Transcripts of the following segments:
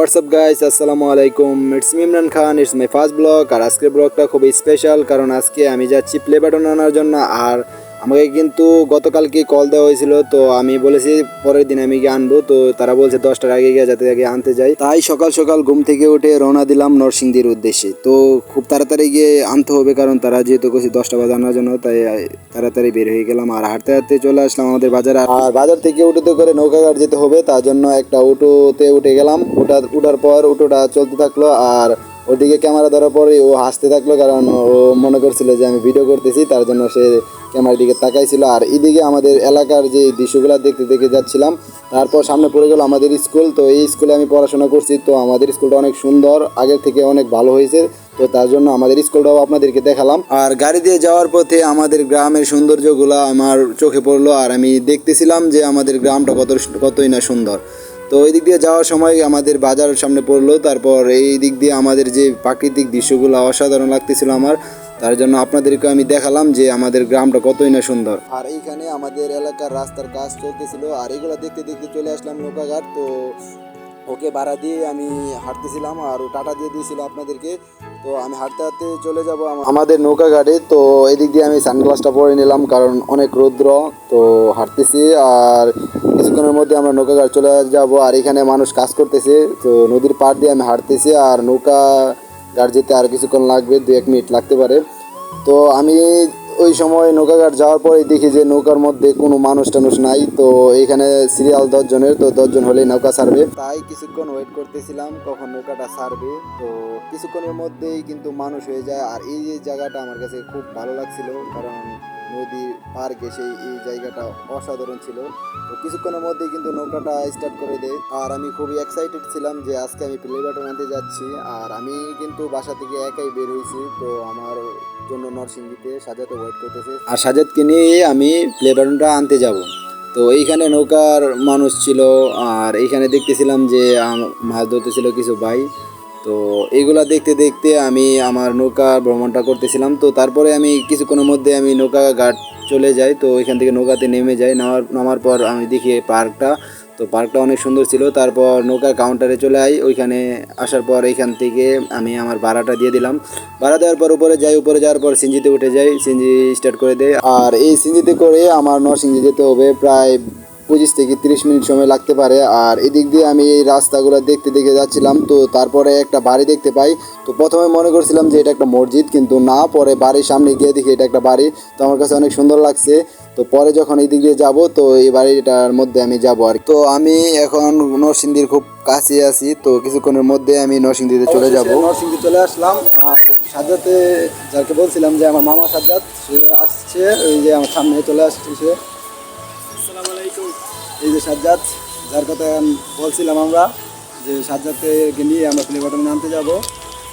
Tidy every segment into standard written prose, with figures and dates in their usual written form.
WhatsApp guys, আসসালামু আলাইকুম। It's me Imran Khan, it's my first blog. আর আজকের ব্লগটা খুবই স্পেশাল, কারণ আজকে আমি যাচ্ছি প্লে বাটন আনার জন্য। আর আমাকে কিন্তু গতকালকে কল দেওয়া হয়েছিল, তো আমি বলেছি পরের দিন আমি গিয়ে আনবো। তো তারা বলছে 10টার আগে গিয়ে যাতে আগে আনতে যাই। তাই সকাল সকাল ঘুম থেকে উঠে রওনা দিলাম নরসিংদীর উদ্দেশ্যে। তো খুব তাড়াতাড়ি গিয়ে আনতে হবে, কারণ তারা যেহেতু কইছে 10টা বাজে আনার জন্য, তাই তাড়াতাড়ি বের হয়ে গেলাম। আর হাঁটতে হাঁটতে চলে আসলাম আমাদের বাজারে। আর বাজার থেকে উঠোতে করে নৌকাঘাট যেতে হবে, তার জন্য একটা অটোতে উঠে গেলাম। উঠার পর অটোটা চলতে থাকলো, আর ওদিকে ক্যামেরা ধরার পরে ও হাসতে থাকলো, কারণ ও মনে করছিল যে আমি ভিডিও করতেছি, তার জন্য সে ক্যামেরার দিকে তাকাইছিল। আর এদিকে আমাদের এলাকার যে দৃশ্যগুলো দেখতে দেখে যাচ্ছিলাম। তারপর সামনে পড়ে গেল আমাদের স্কুল। তো এই স্কুলে আমি পড়াশোনা করছি, তো আমাদের স্কুলটা অনেক সুন্দর, আগের থেকে অনেক ভালো হয়েছে। তো তার জন্য আমাদের স্কুলটাও আপনাদেরকে দেখালাম। আর গাড়ি দিয়ে যাওয়ার পথে আমাদের গ্রামের সৌন্দর্যগুলো আমার চোখে পড়লো, আর আমি দেখতেছিলাম যে আমাদের গ্রামটা কতই না সুন্দর। তো ওই দিক দিয়ে যাওয়ার সময় আমাদের বাজার সামনে পড়লো। তারপর এই দিক দিয়ে আমাদের যে প্রাকৃতিক দৃশ্যগুলো অসাধারণ লাগতেছিল আমার, তার জন্য আপনাদেরকে আমি দেখালাম যে আমাদের গ্রামটা কতই না সুন্দর। আর এইখানে আমাদের এলাকার রাস্তার কাজ চলতেছিল, আর এগুলো দেখতে দেখতে চলে আসলাম নৌকাঘাট। তো ওকে ভাড়া দিয়ে আমি হাঁটতেছিলাম, আর ও টাটা দিয়ে দিয়েছিল আপনাদেরকে। তো আমি হাঁটতে হাঁটতে চলে যাব আমাদের নৌকাঘাটে। তো এদিক দিয়ে আমি সানগ্লাসটা পরে নিলাম, কারণ অনেক রৌদ্র। তো হাঁটতেছি, আর কিছুক্ষণের মধ্যে আমরা নৌকাঘাট চলে যাব। আর এখানে মানুষ কাজ করতেছে, তো নদীর পাড় দিয়ে আমি হাঁটতেছি। আর নৌকা ঘাট যেতে আর কিছুক্ষণ লাগবে, 2-1 মিনিট লাগতে পারে। তো আমি ওই সময় নৌকাঘাট যাওয়ার পরে দেখি যে নৌকার মধ্যে কোনো মানুষ টানুষ নাই। তো এইখানে সিরিয়াল 10 জনের, তো 10 জন হলেই নৌকা ছাড়বে। তাই কিছুক্ষণ ওয়েট করতেছিলাম কখন নৌকাটা ছাড়বে। তো কিছুক্ষণের মধ্যেই কিন্তু মানুষ হয়ে যায়। আর এই যে জায়গাটা আমার কাছে খুব ভালো লাগছিল, কারণ নদীর পার ঘেঁষে এই জায়গাটা অসাধারণ ছিল। তো কিছুক্ষণের মধ্যেই কিন্তু নৌকাটা স্টার্ট করে দেয়। আর আমি খুবই এক্সাইটেড ছিলাম যে আজকে আমি প্লে বাটন আনতে যাচ্ছি। আর আমি কিন্তু বাসা থেকে একাই বের হয়েছি, তো আমার জন্য নরসিংদীতে সাজাতে ওয়েট করতেছে। আর সাজাদকে নিয়ে আমি প্লে বাটনটা আনতে যাব। তো এইখানে নৌকার মানুষ ছিল, আর এইখানে দেখতেছিলাম যে মাছ ধরতেছিল কিছু ভাই। তো এইগুলা দেখতে দেখতে আমি আমার নৌকা ভ্রমণটা করতেছিলাম। তো তারপরে আমি কিছুক্ষণের মধ্যে আমি নৌকা ঘাট চলে যাই। তো ওইখান থেকে নৌকাতে নেমে যাই। নামার পর আমি দেখি এই পার্কটা। তো পার্কটা অনেক সুন্দর ছিল। তারপর নৌকার কাউন্টারে চলে যাই। ওইখানে আসার পর এইখান থেকে আমি আমার ভাড়াটা দিয়ে দিলাম। ভাড়া দেওয়ার পর উপরে যাই। উপরে যাওয়ার পর সিনজিতে উঠে যাই, সিনজি স্টার্ট করে দেয়। আর এই সিনজিতে করে আমার নরসিংদী যেতে হবে প্রায় 25 থেকে 30 মিনিট সময় লাগতে পারে। আর এদিক দিয়ে আমি এই রাস্তাগুলো দেখতে দেখে যাচ্ছিলাম। তো তারপরে একটা বাড়ি দেখতে পাই। তো প্রথমে মনে করছিলাম যে এটা একটা মসজিদ, কিন্তু না, পরে বাড়ির সামনে গিয়ে দেখি এটা একটা বাড়ি। তো আমার কাছে অনেক সুন্দর লাগছে। তো পরে যখন এই দিক দিয়ে যাবো, তো এই বাড়িটার মধ্যে আমি যাবো। আর তো আমি এখন নরসিংদীর খুব কাছে আছি। তো কিছুক্ষণের মধ্যে আমি নরসিংদীতে চলে যাব। নরসিংদী চলে আসলাম। আর সাজ্জাতে, যাকে বলছিলাম যে আমার মামা সাজ্জাদ, সে আসছে। এই যে আমার সামনে চলে আসছে সে। এই যে সাজ্জাদ, যার কথা বলছিলাম আমরা, যে সাজ্জাদকে নিয়ে আমরা প্লে বাটন আনতে যাব।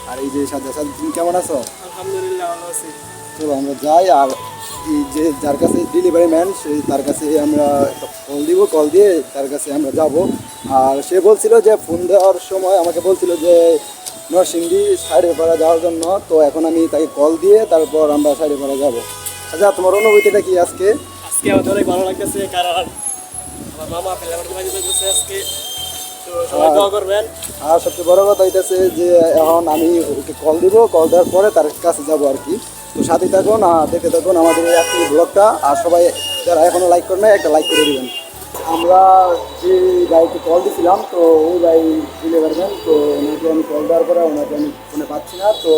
আর এই যে সাজ্জাদ, তুমি কেমন আছো? আলহামদুলিল্লাহ, ভালো আছি। চলো আমরা যাই। আর এই যে যার কাছে ডেলিভারি ম্যান, সেই তার কাছে আমরা একটা কল দিব, কল দিয়ে তার কাছে আমরা যাব। আর সে বলছিল যে ফোন দেওয়ার সময় আমাকে বলছিল যে নরসিংদী সাইডেপাড়া যাওয়ার জন্য। তো এখন আমি তাকে কল দিয়ে তারপর আমরা সাইডেপাড়া যাব। আচ্ছা, তোমার অনুভূতিটা কি আজকে? আজকে আমাদের অনেক ভালো লাগতেছে, কারণ আমার মামা ফেলাবার বাড়ি যাইতেছে আজকে। তো সবাই দোয়া করবেন। আর সবচেয়ে বড় কথা হইতেছে যে এখন আমি ওকে কল দিব, কল দেওয়ার পরে তার কাছে যাব আর কি। তো সাথে থাকুন, দেখতে থাকুন আমাদের এই আজকের ব্লগটা। আর সবাই যারা এখনও লাইক করে নাই, একটা লাইক করে দেবেন। আমরা যে গাড়িতে কল দিয়েছিলাম, তো ওই গাড়ি দিলে পারবেন। তো ওনাকে আমি কল দেওয়ার পরে ওনাকে আমি ফোনে পাচ্ছি না। তো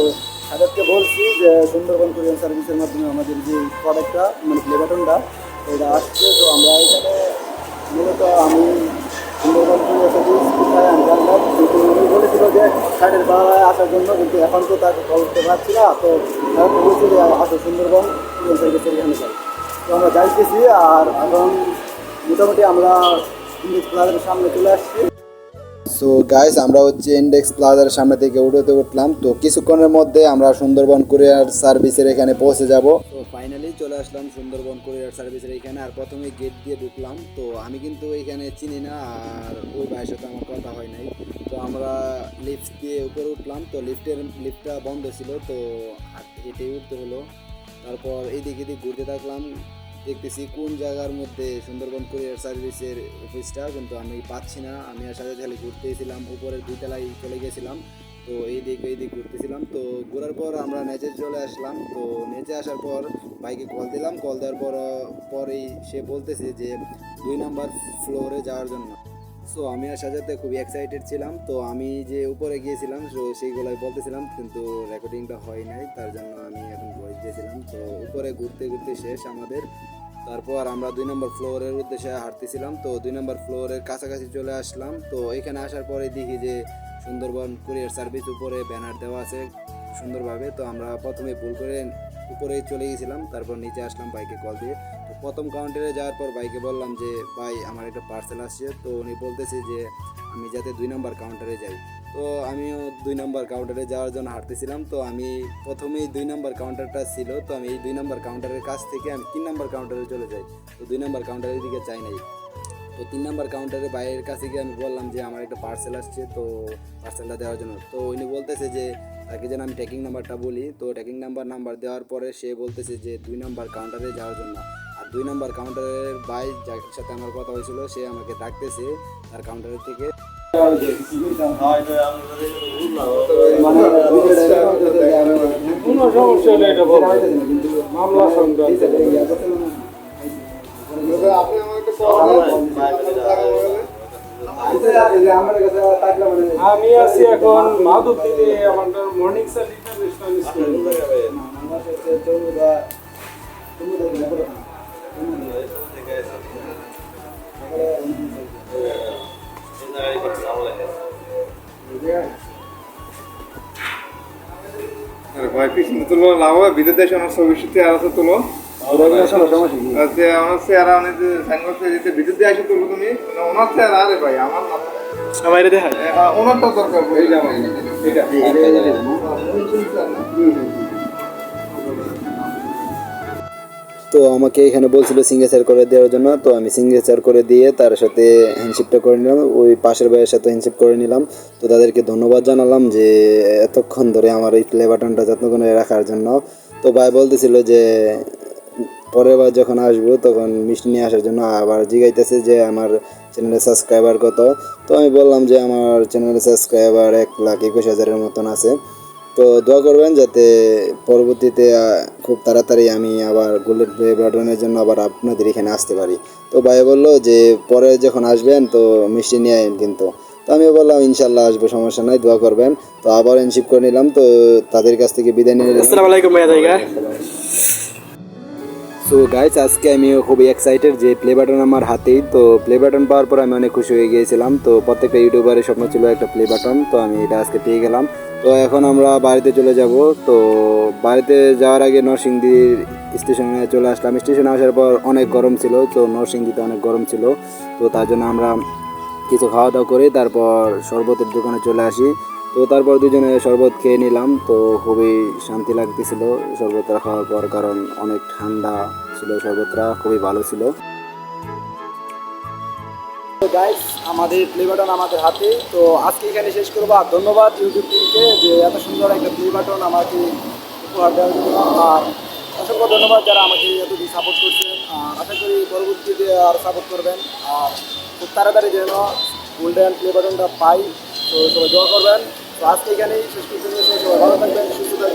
তাদেরকে বলছি যে সুন্দরবন কুরিয়ার সার্ভিসের মাধ্যমে আমাদের যে প্রোডাক্টটা, মানে প্লে বাটনটা, এটা আসছে। তো আমরা এখানে মূলত আমি সুন্দরবন কুরিয়ার সার্ভিস কোথায় আমি জানলাম, কিন্তু উনি বলেছিল যে সাইডের পাড়ায় আসার জন্য, কিন্তু এখন তো তাকে কল করতে পারছি না। তো তারা বলছে যে আসো সুন্দরবন কুরিয়ার সার্ভিসের এখানে যাই। তো আমরা যাইতেছি। আর এখন মোটামুটি আমরা ইন্ডেক্স প্লাজার সামনে চলে আসছি। সো গাইস, আমরা হচ্ছে ইন্ডেক্স প্লাজার সামনে থেকে উঠলাম। তো কিছুক্ষণের মধ্যে আমরা সুন্দরবন কুরিয়ার সার্ভিসের এখানে পৌঁছে যাব। তো ফাইনালি চলে আসলাম সুন্দরবন কুরিয়ার সার্ভিসের এখানে। আর প্রথমে গেট দিয়ে ঢুকলাম। তো আমি কিন্তু এখানে চিনি না, আর ওই ভাইয়ের সাথে আমার কথা হয় নাই। তো আমরা লিফট দিয়ে উপরে উঠলাম। তো লিফটটা বন্ধ ছিল, তো হেঁটে উঠতে হলো। তারপর এইদিক এদিক ঘুরতে থাকলাম। দেখতেছি কোন জায়গার মধ্যে সুন্দরবন কুরিয়ার সার্ভিসের অফিসটা, কিন্তু আমি পাচ্ছি না। আমি আর সাথে খালি ঘুরতেছিলাম, উপরের 2 তলায় চলে গেছিলাম। তো এই দিক ঘুরতেছিলাম। তো ঘোরার পর আমরা নেচে চলে আসলাম। তো নেচে আসার পর বাইকে কল দিলাম। কল দেওয়ার পরেই সে বলতেছে যে 2 নম্বর ফ্লোরে যাওয়ার জন্য। সো আমি আর সাজাতে খুবই এক্সাইটেড ছিলাম। তো আমি যে উপরে গিয়েছিলাম তো সেইগুলোই বলতেছিলাম, কিন্তু রেকর্ডিংটা হয় নাই, তার জন্য আমি এখন ভয়েস দিয়েছিলাম। তো উপরে ঘুরতে ঘুরতে শেষ আমাদের। তারপর আমরা 2 নম্বর ফ্লোরের উদ্দেশ্যে হাঁটতেছিলাম। তো 2 নম্বর ফ্লোরের কাছাকাছি চলে আসলাম। তো এখানে আসার পরে দেখি যে সুন্দরবন কুরিয়ার সার্ভিস উপরে ব্যানার দেওয়া আছে সুন্দরভাবে। তো আমরা প্রথমে ভুল করে উপরে চলে গেছিলাম, তারপর নিচে আসলাম বাইকে কল দিয়ে। তো প্রথম কাউন্টারে যাওয়ার পর বাইকে বললাম যে ভাই আমার একটা পার্সেল আসছে। তো উনি বলতেছে যে আমি যাতে 2 নম্বর কাউন্টারে যাই। তো আমিও 2 নম্বর কাউন্টারে যাওয়ার জন্য হাঁটতেছিলাম। তো আমি প্রথমেই 2 নম্বর কাউন্টারটা ছিল, তো আমি এই 2 নম্বর কাউন্টারের কাছ থেকে আমি 3 নম্বর কাউন্টারে চলে যাই। তো 2 নম্বর কাউন্টারের দিকে চাই নাই। তো 3 নম্বর কাউন্টারের বাইরের কাছে গিয়ে আমি বললাম যে আমার একটা পার্সেল আসছে, তো পার্সেলটা দেওয়ার জন্য। তো উনি বলতেছে যে তাকে যেন আমি ট্র্যাকিং নাম্বারটা বলি। তো ট্র্যাকিং নাম্বার দেওয়ার পরে সে বলতেছে যে 2 নম্বর কাউন্টারে যাওয়ার জন্য। আর 2 নম্বর কাউন্টারের ভাই যার সাথে আমার কথা হয়েছিল সে আমাকে ডাকতেছে তার কাউন্টারের থেকে। কোনো সমস্যা নেই, এটা বলবো মামলা সংক্রান্ত। আমি আছি এখন মাধবদীতে, আমার মর্নিং সার্ভিস স্কুল। ভাই পিছনে তুলো লাভ হবে বিদ্যুৎ দেশ আমার ভবিষ্যতে আর আছে তুলো আচ্ছা আমার চেহারা অনেক সাইনবক্সে যেতে বিদ্যুৎ দিয়ে আসে তুলো তুমি ওনার চেহারা আরে ভাই আমার সবাই দেখা ওনারটা দরকার এই যে আমার এটা তো আমাকে এখানে বলছিল সিগনেচার করে দেওয়ার জন্য। তো আমি সিগনেচার করে দিয়ে তার সাথে হ্যান্ডশিপটা করে নিলাম, ওই পাশের ভাইয়ের সাথে হ্যান্ডশিপ করে নিলাম। তো তাদেরকে ধন্যবাদ জানালাম যে এতক্ষণ ধরে আমার এই প্লে বাটনটা যত্ন করে রাখার জন্য। তো ভাই বলতেছিল যে পরের বার যখন আসবো তখন মিষ্টি নিয়ে আসার জন্য। আবার জিজ্ঞাইতেছে যে আমার চ্যানেলের সাবস্ক্রাইবার কত। তো আমি বললাম যে আমার চ্যানেলের সাবস্ক্রাইবার 1,21,000-এর মতন আছে। তো দোয়া করবেন যাতে পরবর্তীতে খুব তাড়াতাড়ি আমি আবার গোল্ডেন প্লে বাটনের জন্য আবার আপনাদের এখানে আসতে পারি। তো ভাই বললো যে পরে যখন আসবেন তো মিষ্টি নিয়ে আইন কিন্তু। তো আমি বললাম ইনশাল্লাহ আসবো, সমস্যা নাই, দোয়া করবেন। তো আবার হ্যান্ডশিপ করে নিলাম। তো তাদের কাছ থেকে বিদায় নিয়ে নিলাম। আসসালামু আলাইকুম ভাইয়া জায়গা। সো গাইস আজকে আমি খুবই এক্সাইটেড যে প্লে বাটন আমার হাতেই। তো প্লে বাটন পাওয়ার পর আমি অনেক খুশি হয়ে গিয়েছিলাম। তো প্রত্যেকটা ইউটিউবারের স্বপ্ন ছিল একটা প্লে বাটন, তো আমি এটা আজকে পেয়ে গেলাম। তো এখন আমরা বাড়িতে চলে যাব। তো বাড়িতে যাওয়ার আগে নরসিংদী স্টেশনে চলে আসলাম। স্টেশনে আসার পর অনেক গরম ছিল, তো নরসিংদীতে অনেক গরম ছিল। তো তার জন্য আমরা কিছু খাওয়া দাওয়া করে তারপর শরবতের দোকানে চলে আসি। তো তারপর দুজনে শরবত খেয়ে নিলাম। তো খুবই শান্তি লাগতেছিল শরবতটা খাওয়ার পর, কারণ অনেক ঠান্ডা ছিল, শরবতটা খুবই ভালো ছিল। তো গাইস আমাদের প্লে বাটন আমাদের হাতে। তো আজকে এখানে শেষ করবো। আর ধন্যবাদ ইউটিউব টিমকে যে এত সুন্দর একটা প্লে বাটন আমাকে উপহার দেওয়ার জন্য। আর অসংখ্য ধন্যবাদ যারা আমাকে এতদিন সাপোর্ট করছেন। আর আশা করি পরবর্তীতে আর সাপোর্ট করবেন। আর খুব তাড়াতাড়ি যেন গোল্ডেন প্লে বাটনটা পাই। তো সবাই দোয়া করবেন। তো আজকে এখানেই শেষ করতে সবাই ভালো থাকবেন, সুস্থ থাকবেন।